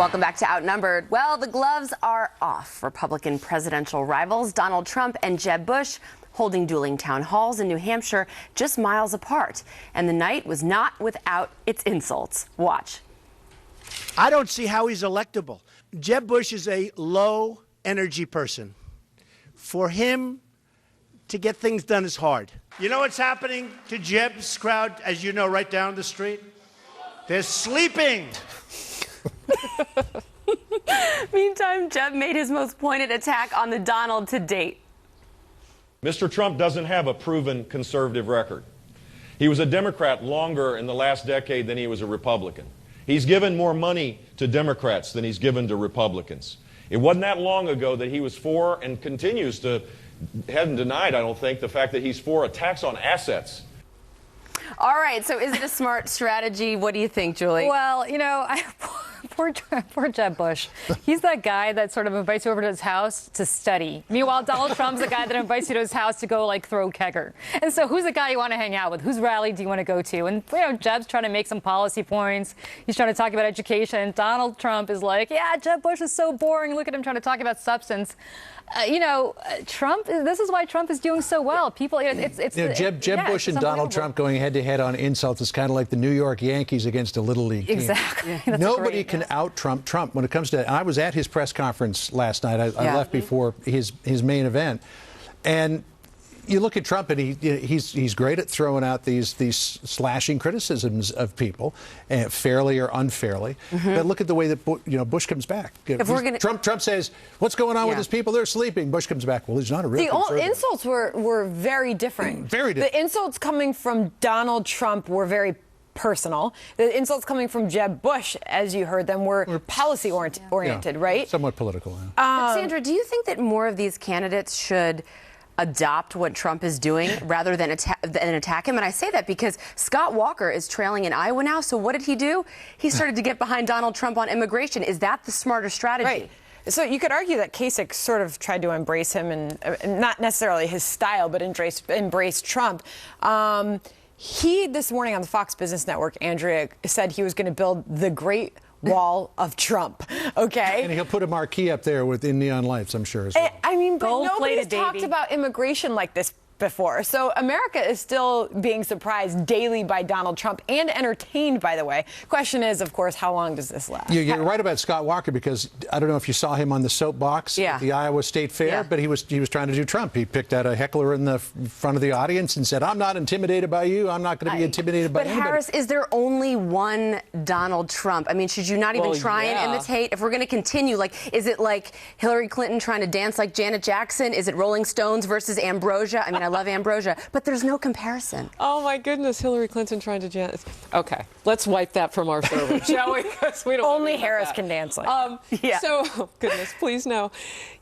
Welcome back to Outnumbered. Well, the gloves are off. Republican presidential rivals Donald Trump and Jeb Bush holding dueling town halls in New Hampshire just miles apart. And the night was not without its insults. Watch. I don't see how he's electable. Jeb Bush is a low-energy person. For him to get things done is hard. You know what's happening to Jeb's crowd, as you know, right down the street? They're sleeping. Meantime, Jeb made his most pointed attack on the Donald to date. Mr. Trump doesn't have a proven conservative record. He was a Democrat longer in the last decade than he was a Republican. He's given more money to Democrats than he's given to Republicans. It wasn't that long ago that he was for, and continues to, hadn't denied, I don't think, the fact that he's for a tax on assets. All right, so is it a smart strategy? What do you think, Julie? Well, you know, poor Jeb Bush. He's that guy that sort of invites you over to his house to study. Meanwhile, Donald Trump's the guy that invites you to his house to go, like, throw kegger. And so who's the guy you want to hang out with? Whose rally do you want to go to? And, you know, Jeb's trying to make some policy points. He's trying to talk about education. Donald Trump is like, yeah, Jeb Bush is so boring. Look at him trying to talk about substance. Trump, this is why Trump is doing so well. People, Jeb Bush and Donald Trump going head-to-head on insults is kind of like the New York Yankees against a Little League team. Exactly. Yeah. Nobody can out-Trump Trump when it comes to... I was at his press conference last night. I left before his main event. And you look at Trump, and he's great at throwing out these slashing criticisms of people, fairly or unfairly. But look at the way that Bush comes back. Trump says, "What's going on with his people? They're sleeping." Bush comes back, "Well, he's not a real conservative." The insults were very different. Very different. The insults coming from Donald Trump were very personal. The insults coming from Jeb Bush, as you heard them, were policy oriented, right? Somewhat political. Sandra, do you think that more of these candidates should adopt what Trump is doing rather than attack him? And I say that because Scott Walker is trailing in Iowa now. So what did he do? He started to get behind Donald Trump on immigration. Is that the smarter strategy? Right. So you could argue that Kasich sort of tried to embrace him, and not necessarily his style, but embrace Trump. He, this morning on the Fox Business Network, Andrea, said he was going to build the Great Wall of Trump, okay? And he'll put a marquee up there with neon lights, I'm sure, as well. I mean, but nobody's talked about immigration like this before. So America is still being surprised daily by Donald Trump, and entertained, by the way. Question is, of course, how long does this last? You're right about Scott Walker, because I don't know if you saw him on the soapbox at the Iowa State Fair, but he was trying to do Trump. He picked out a heckler in the front of the audience and said, "I'm not intimidated by you. I'm not going to be intimidated by anybody." But Harris, is there only one Donald Trump? I mean, should you not even try and imitate? If we're going to continue, like, is it like Hillary Clinton trying to dance like Janet Jackson? Is it Rolling Stones versus Ambrosia? I mean, I love Ambrosia, but there's no comparison. Oh my goodness, Hillary Clinton trying to dance. Okay, let's wipe that from our server, shall we? Because we don't. Only Harris can dance like that. So, oh goodness, please no.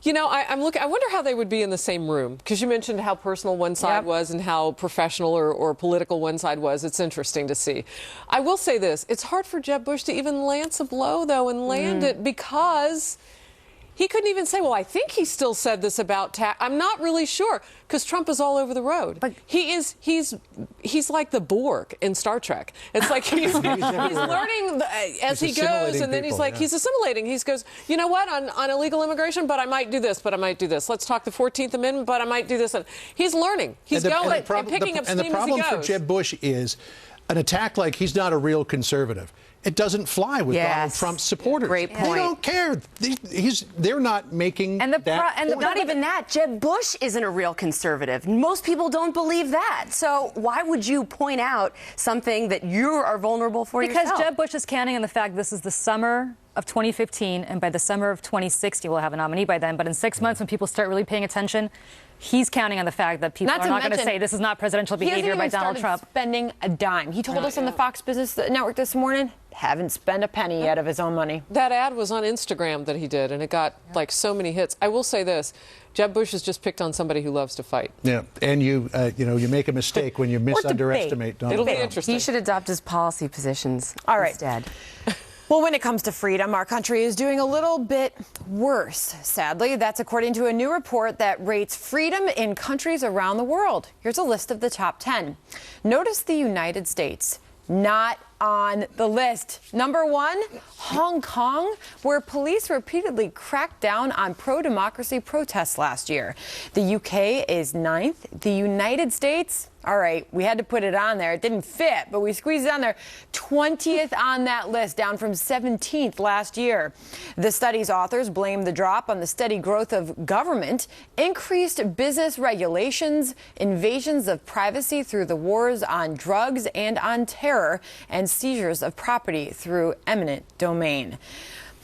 You know, I'm looking. I wonder how they would be in the same room, because you mentioned how personal one side was and how professional or political one side was. It's interesting to see. I will say this: it's hard for Jeb Bush to even lance a blow, though, and land it, because he couldn't even say, well, I think he still said this about tax. I'm not really sure, because Trump is all over the road. But he's like the Borg in Star Trek. It's like he's learning as he goes, and then he's like, he's assimilating. He goes, you know what, on illegal immigration, but I might do this, but I might do this. Let's talk the 14th Amendment, but I might do this. And he's learning. He's going and picking up steam as he goes. And the problem for Jeb Bush is an attack like he's not a real conservative. It doesn't fly with Donald Trump's supporters. Great point. They don't care. They're not making not even that. Jeb Bush isn't a real conservative. Most people don't believe that. So why would you point out something that you are vulnerable for yourself? Because Jeb Bush is counting on the fact this is the summer of 2015, and by the summer of 2060, we'll have a nominee by then. But in 6 months, when people start really paying attention, he's counting on the fact that people are not going to say this is not presidential behavior by Donald Trump. Spending a dime. He told us on the Fox Business Network this morning, haven't spent a penny yet of his own money. That ad was on Instagram that he did, and it got like so many hits. I will say this: Jeb Bush has just picked on somebody who loves to fight. Yeah, and you make a mistake when you underestimate Donald Trump. It'll be interesting. He should adopt his policy positions instead. Well, when it comes to freedom, our country is doing a little bit worse, sadly. That's according to a new report that rates freedom in countries around the world. Here's a list of the top 10. Notice the United States, not on the list. Number 1, Hong Kong, where police repeatedly cracked down on pro-democracy protests last year. The UK is 9th. The United States, all right, we had to put it on there. It didn't fit, but we squeezed it on there. 20th on that list, down from 17th last year. The study's authors blame the drop on the steady growth of government, increased business regulations, invasions of privacy through the wars on drugs and on terror, and seizures of property through eminent domain.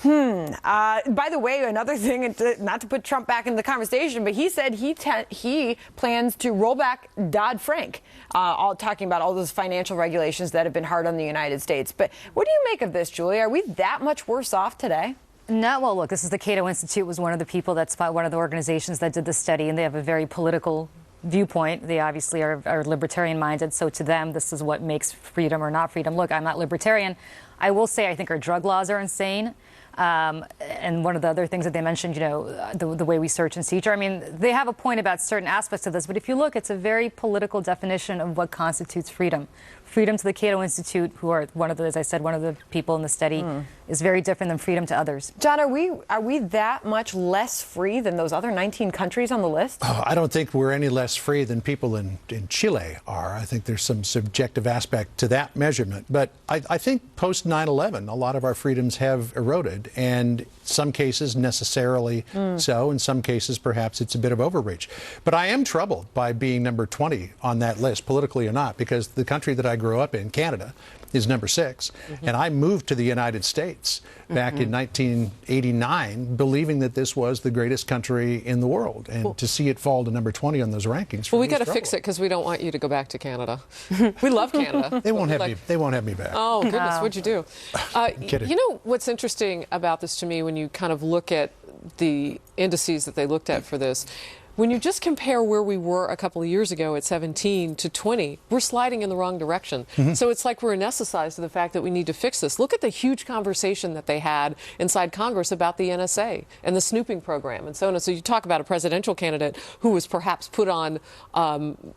By the way, another thing, not to put Trump back in the conversation, but he said he plans to roll back Dodd-Frank, all talking about all those financial regulations that have been hard on the United States. But what do you make of this, Julie? Are we that much worse off today? No, well, look, this is the Cato Institute, was one of the people that's one of the organizations that did the study, and they have a very political viewpoint. They obviously are libertarian minded, so to them, this is what makes freedom or not freedom. Look, I'm not libertarian. I will say I think our drug laws are insane. And one of the other things that they mentioned, the way we search and seizure, I mean, they have a point about certain aspects of this, but if you look, it's a very political definition of what constitutes freedom. Freedom to the Cato Institute, who are as I said, one of the people in the study, is very different than freedom to others. John, are we that much less free than those other 19 countries on the list? I don't think we're any less free than people in Chile are. I think there's some subjective aspect to that measurement. But I think post 9/11, a lot of our freedoms have eroded, and some cases necessarily so. In some cases, perhaps it's a bit of overreach. But I am troubled by being number 20 on that list, politically or not, because the country that I grew up in, Canada, is number 6. And I moved to the United States back in 1989, believing that this was the greatest country in the world. And to see it fall to number 20 on those rankings. Well, we got to fix it because we don't want you to go back to Canada. We love Canada. They won't have me. They won't have me back. Oh goodness, what'd you do? Kidding. You know what's interesting about this to me when you kind of look at the indices that they looked at for this. When you just compare where we were a couple of years ago at 17 to 20, we're sliding in the wrong direction. So it's like we're anesthetized to the fact that we need to fix this. Look at the huge conversation that they had inside Congress about the NSA and the snooping program and so on. And so you talk about a presidential candidate who was perhaps put on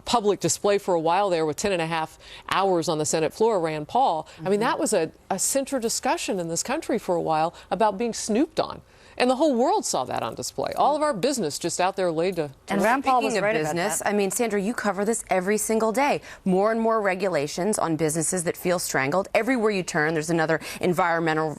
public display for a while there with 10.5 hours on the Senate floor, Rand Paul. I mean, that was a central discussion in this country for a while about being snooped on. And the whole world saw that on display. All of our business just out there laid to and Rand Paul was speaking right of business, about that. I mean, Sandra, you cover this every single day. More and more regulations on businesses that feel strangled. Everywhere you turn, there's another environmental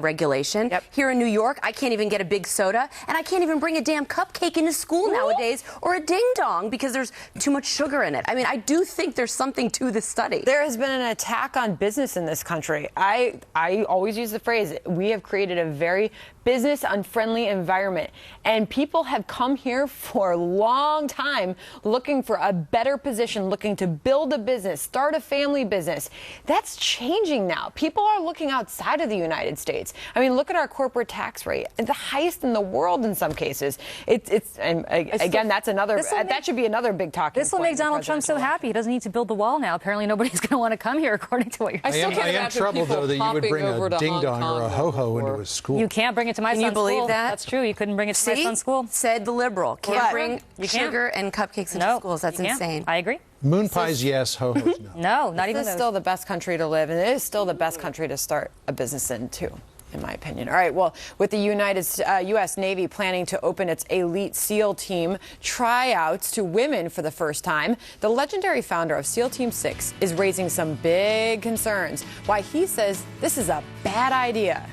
regulation. Here in New York, I can't even get a big soda, and I can't even bring a damn cupcake into school nowadays or a ding-dong because there's too much sugar in it. I mean, I do think there's something to this study. There has been an attack on business in this country. I always use the phrase, we have created a very business-unfriendly environment. And people have come here for a long time looking for a better position, looking to build a business, start a family business. That's changing now. People are looking outside of the United States. I mean, look at our corporate tax rate, the highest in the world in some cases. Again, that's another, that should be another big talking point. This will make Donald Trump so happy. He doesn't need to build the wall now. Apparently nobody's going to want to come here, according to what you're saying. I am troubled, though, that you would bring a ding-dong or a ho-ho into a school. You can't bring it to my son's school. Can you believe that? That's true. You couldn't bring it to my son's school. Said the liberal. Can't bring sugar and cupcakes into schools. That's insane. I agree. Moon pies, yes. Ho-hos, no. No, not even those. This is still the best country to live, and it is still the best country to start a business in, too, in my opinion. All right, well, with the U.S. Navy planning to open its elite SEAL team tryouts to women for the first time, the legendary founder of SEAL Team 6 is raising some big concerns. Why he says this is a bad idea.